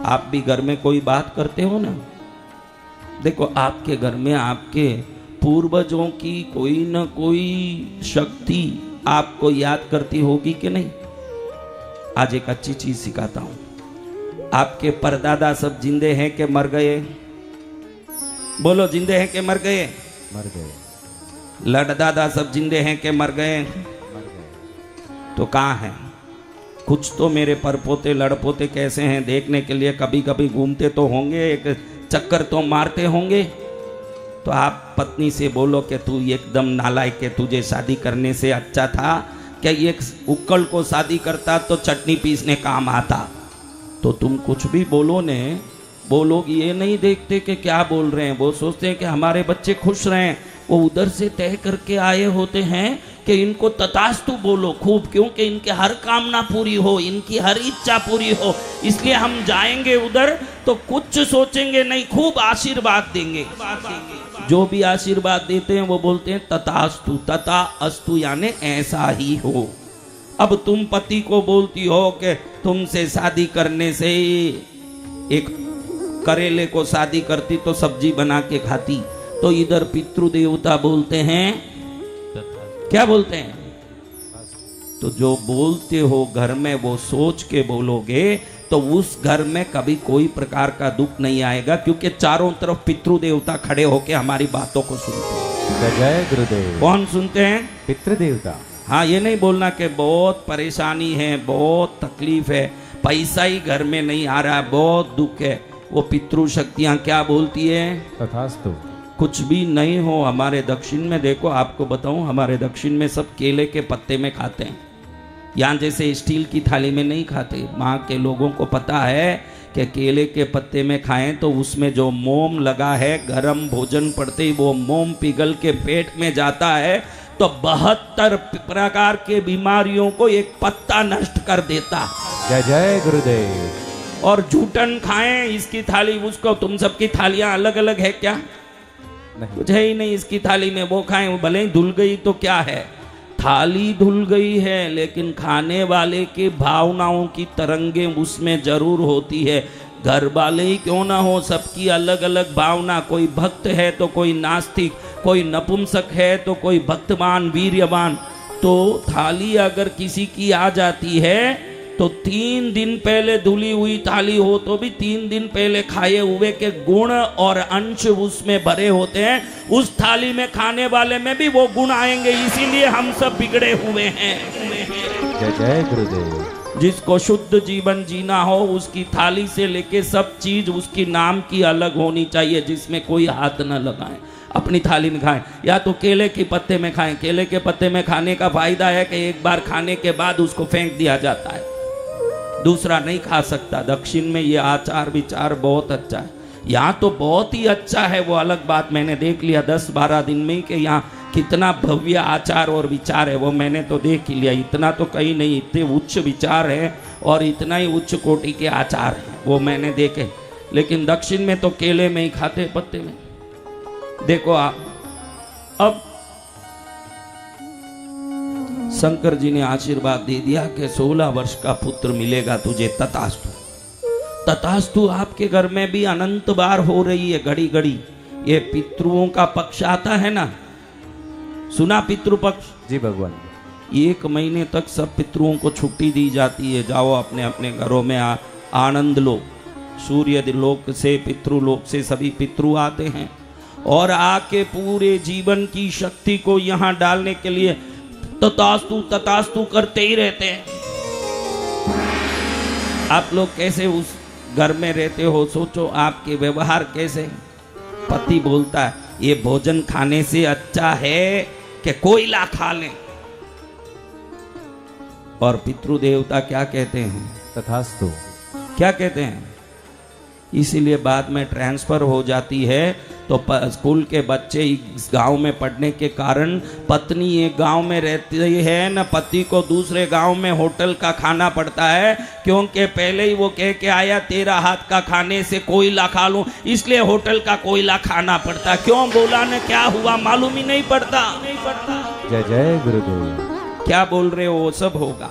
आप भी घर में कोई बात करते हो ना, देखो आपके घर में आपके पूर्वजों की कोई न कोई शक्ति आपको याद करती होगी कि नहीं। आज एक अच्छी चीज सिखाता हूं। आपके परदादा सब जिंदे हैं कि मर गए? बोलो, जिंदे हैं कि मर गए? मर गए। लड़दादा सब जिंदे हैं कि मर गए? मर गए। तो कहाँ हैं? कुछ तो मेरे परपोते लड़पोते कैसे हैं देखने के लिए कभी कभी घूमते तो होंगे, एक चक्कर तो मारते होंगे। तो आप पत्नी से बोलो कि तू एकदम नालायक है, तुझे शादी करने से अच्छा था क्या एक उक्कड़ को शादी करता तो चटनी पीसने काम आता। तो तुम कुछ भी बोलो ने, वो लोग ये नहीं देखते कि क्या बोल रहे हैं, वो सोचते हैं कि हमारे बच्चे खुश रहें। वो उधर से तय करके आए होते हैं कि इनको तथास्तु बोलो खूब, क्योंकि इनके हर कामना पूरी हो, इनकी हर इच्छा पूरी हो, इसलिए हम जाएंगे उधर तो कुछ सोचेंगे नहीं, खूब आशीर्वाद देंगे। जो भी आशीर्वाद देते हैं वो बोलते हैं तथास्तु, तथा अस्तु यानी ऐसा ही हो। अब तुम पति को बोलती हो कि तुमसे शादी करने से एक करेले को शादी करती तो सब्जी बना के खाती, तो इधर पितृदेवता बोलते हैं, क्या बोलते हैं? तो जो बोलते हो घर में वो सोच के बोलोगे तो उस घर में कभी कोई प्रकार का दुख नहीं आएगा, क्योंकि चारों तरफ पितृदेवता खड़े होके हमारी बातों को सुनते हैं। जय गुरुदेव। कौन सुनते हैं? पितृदेवता। हाँ, ये नहीं बोलना कि बहुत परेशानी है, बहुत तकलीफ है, पैसा ही घर में नहीं आ रहा है, बहुत दुख है। वो पितृ शक्तियां क्या बोलती है? तथास्तु। कुछ भी नहीं हो। हमारे दक्षिण में देखो, आपको बताऊं, हमारे दक्षिण में सब केले के पत्ते में खाते हैं। यहाँ जैसे स्टील की थाली में नहीं खाते। वहाँ के लोगों को पता है कि केले के पत्ते में खाएं तो उसमें जो मोम लगा है, गरम भोजन पड़ते ही वो मोम पिघल के पेट में जाता है तो 72 प्रकार के बीमारियों को एक पत्ता नष्ट कर देता। जय जय गुरुदेव। और जूठन खाएं इसकी थाली, उसको, तुम सबकी थालियां अलग अलग है क्या? कुछ है ही नहीं इसकी थाली में, वो खाएं, भले ही धुल गई तो क्या है, थाली धुल गई है, लेकिन खाने वाले की भावनाओं की तरंगे उसमें जरूर होती है। घर वाले ही क्यों ना हो, सबकी अलग अलग भावना, कोई भक्त है तो कोई नास्तिक, कोई नपुंसक है तो कोई भक्तवान वीर्यवान। तो थाली अगर किसी की आ जाती है तो 3 दिन पहले धुली हुई थाली हो तो भी 3 दिन पहले खाए हुए के गुण और अंश उसमें भरे होते हैं। उस थाली में खाने वाले में भी वो गुण आएंगे, इसीलिए हम सब बिगड़े हुए हैं। जय जय गुरुदेव। जिसको शुद्ध जीवन जीना हो उसकी थाली से लेके सब चीज उसकी नाम की अलग होनी चाहिए, जिसमें कोई हाथ न लगाए। अपनी थाली में खाएं, या तो केले के पत्ते में खाएं। केले के पत्ते में खाने का फायदा है कि एक बार खाने के बाद उसको फेंक दिया जाता है, दूसरा नहीं खा सकता। दक्षिण में ये आचार विचार बहुत अच्छा है। यहाँ तो बहुत ही अच्छा है, वो अलग बात, मैंने देख लिया 10-12 दिन में कि यहाँ कितना भव्य आचार और विचार है, वो मैंने तो देख ही लिया। इतना तो कहीं नहीं, इतने उच्च विचार है और इतना ही उच्च कोटि के आचार है, वो मैंने देखे। लेकिन दक्षिण में तो केले में ही खाते, पत्ते में। देखो आप, अब शंकर जी ने आशीर्वाद दे दिया कि 16 वर्ष का पुत्र मिलेगा तुझे, तथास्तु। तथास्तु आपके घर में भी अनंत बार हो रही है, घड़ी घड़ी। ये पितृओं का पक्ष आता है ना, सुना पितृपक्ष? जी भगवान। 1 महीने तक सब पितृओं को छुट्टी दी जाती है, जाओ अपने अपने घरों में आनंद लो। सूर्य लोक से, पितृलोक से सभी पितृ आते हैं और आके पूरे जीवन की शक्ति को यहाँ डालने के लिए तथास्तु तथास्तु करते ही रहते हैं। आप लोग कैसे उस घर में रहते हो, सोचो आपके व्यवहार कैसे। पति बोलता है ये भोजन खाने से अच्छा है कि कोयला खा लें, और पितृदेवता क्या कहते हैं? तथास्तु। क्या कहते हैं? इसीलिए बाद में ट्रांसफर हो जाती है तो स्कूल के बच्चे इस गांव में पढ़ने के कारण पत्नी एक गांव में रहती है न, पति को दूसरे गांव में होटल का खाना पड़ता है, क्योंकि पहले ही वो कह के आया तेरा हाथ का खाने से कोयला खा लूं, इसलिए होटल का कोयला खाना पड़ता। क्यों बोला ने क्या हुआ मालूम ही नहीं पड़ता। जय जय गुरुदेव। क्या बोल रहे हो, वो सब होगा।